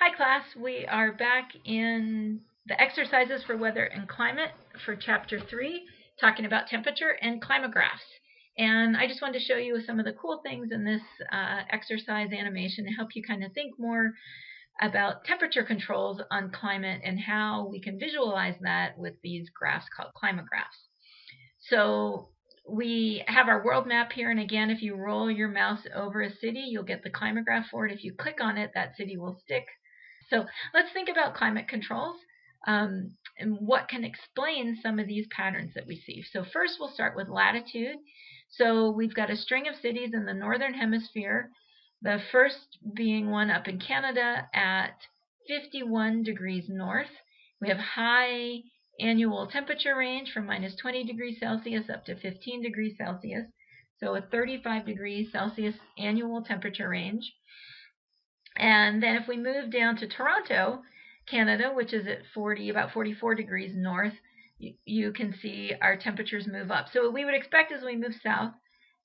Hi class, we are back in the exercises for weather and climate for chapter 3, talking about temperature and climographs. And I just wanted to show you some of the cool things in this exercise animation to help you kind of think more about temperature controls on climate and how we can visualize that with these graphs called climographs. So we have our world map here, and again, if you roll your mouse over a city, you'll get the climograph for it. If you click on it, that city will stick. So let's think about climate controls and what can explain some of these patterns that we see. So first we'll start with latitude. So we've got a string of cities in the northern hemisphere, the first being one up in Canada at 51 degrees north. We have high annual temperature range from minus 20 degrees Celsius up to 15 degrees Celsius. So a 35 degrees Celsius annual temperature range. And then if we move down to Toronto, Canada, which is at about 44 degrees north, you can see our temperatures move up. So what we would expect as we move south,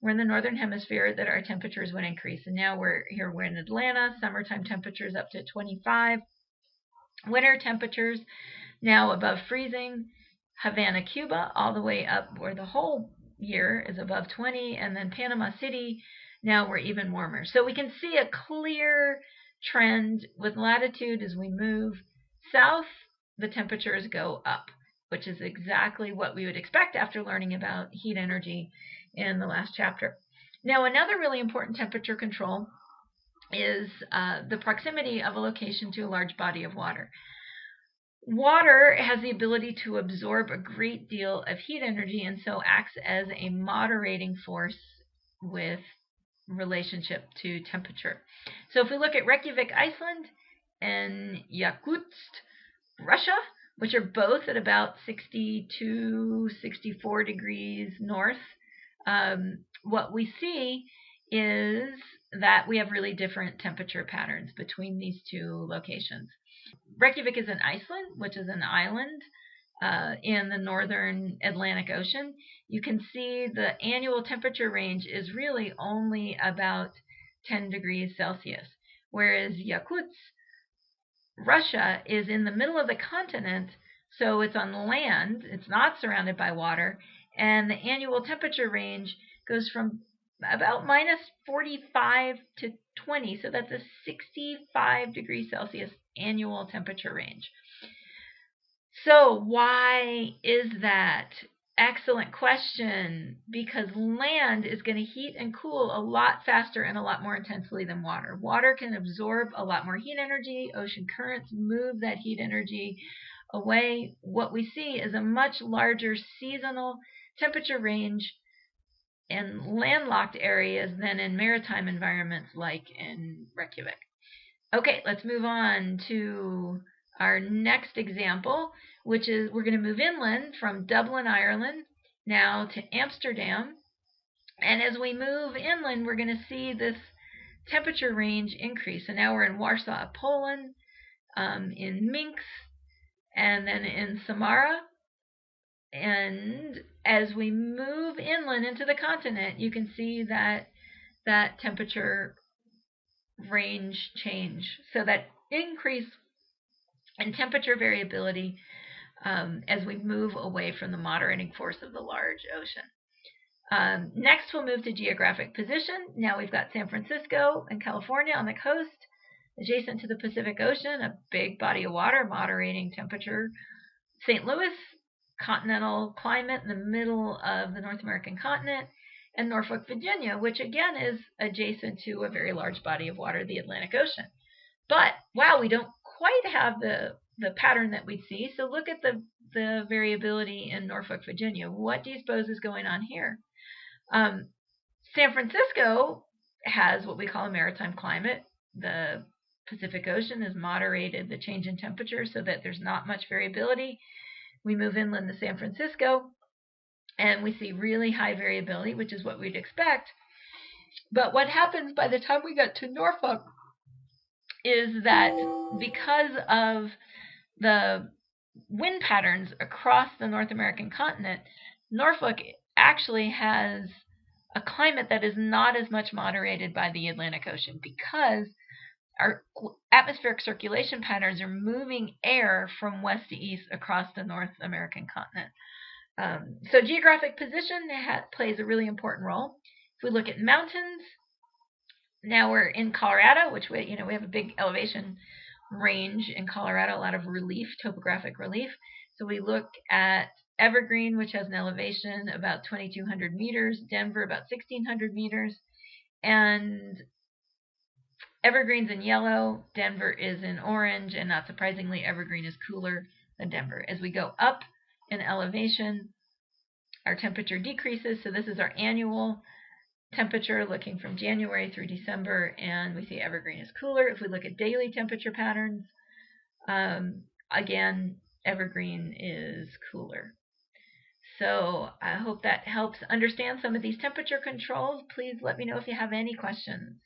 we're in the northern hemisphere, that our temperatures would increase. And now we're in Atlanta, summertime temperatures up to 25. Winter temperatures now above freezing. Havana, Cuba, all the way up where the whole year is above 20. And then Panama City, now we're even warmer. So we can see a clear trend with latitude. As we move south, the temperatures go up, which is exactly what we would expect after learning about heat energy in the last chapter. Now, another really important temperature control is the proximity of a location to a large body of water. Water has the ability to absorb a great deal of heat energy and so acts as a moderating force with relationship to temperature. So if we look at Reykjavik, Iceland, and Yakutsk, Russia, which are both at about 62, 64 degrees north, what we see is that we have really different temperature patterns between these two locations. Reykjavik is in Iceland, which is an island in the northern Atlantic Ocean. You can see the annual temperature range is really only about 10 degrees Celsius, whereas Yakutsk, Russia, is in the middle of the continent, so it's on land, it's not surrounded by water, and the annual temperature range goes from about minus 45 to 20, so that's a 65 degrees Celsius annual temperature range. So why is that? Excellent question. Because land is going to heat and cool a lot faster and a lot more intensely than water. Water can absorb a lot more heat energy. Ocean currents move that heat energy away. What we see is a much larger seasonal temperature range in landlocked areas than in maritime environments like in Reykjavik. Okay, let's move on to our next example, which is we're going to move inland from Dublin, Ireland, now to Amsterdam. And as we move inland, we're going to see this temperature range increase. So now we're in Warsaw, Poland, in Minsk, and then in Samara. And as we move inland into the continent, you can see that temperature range change. So that increase in temperature variability as we move away from the moderating force of the large ocean. Next, we'll move to geographic position. Now we've got San Francisco and California on the coast, adjacent to the Pacific Ocean, a big body of water moderating temperature. St. Louis, continental climate in the middle of the North American continent, and Norfolk, Virginia, which again is adjacent to a very large body of water, the Atlantic Ocean. But wow, we don't quite have the pattern that we'd see. So look at the variability in Norfolk, Virginia. What do you suppose is going on here? San Francisco has what we call a maritime climate. The Pacific Ocean has moderated the change in temperature so that there's not much variability. We move inland to San Francisco, and we see really high variability, which is what we'd expect. But what happens by the time we get to Norfolk is that because of the wind patterns across the North American continent, Norfolk actually has a climate that is not as much moderated by the Atlantic Ocean because our atmospheric circulation patterns are moving air from west to east across the North American continent. So geographic position plays a really important role. If we look at mountains, now we're in Colorado, which we have a big elevation range in Colorado, a lot of relief, topographic relief. So we look at Evergreen, which has an elevation about 2,200 meters, Denver about 1,600 meters, and Evergreen's in yellow, Denver is in orange, and not surprisingly, Evergreen is cooler than Denver. As we go up in elevation, our temperature decreases. So this is our annual temperature looking from January through December, and we see Evergreen is cooler. If we look at daily temperature patterns, again, Evergreen is cooler. So I hope that helps understand some of these temperature controls. Please let me know if you have any questions.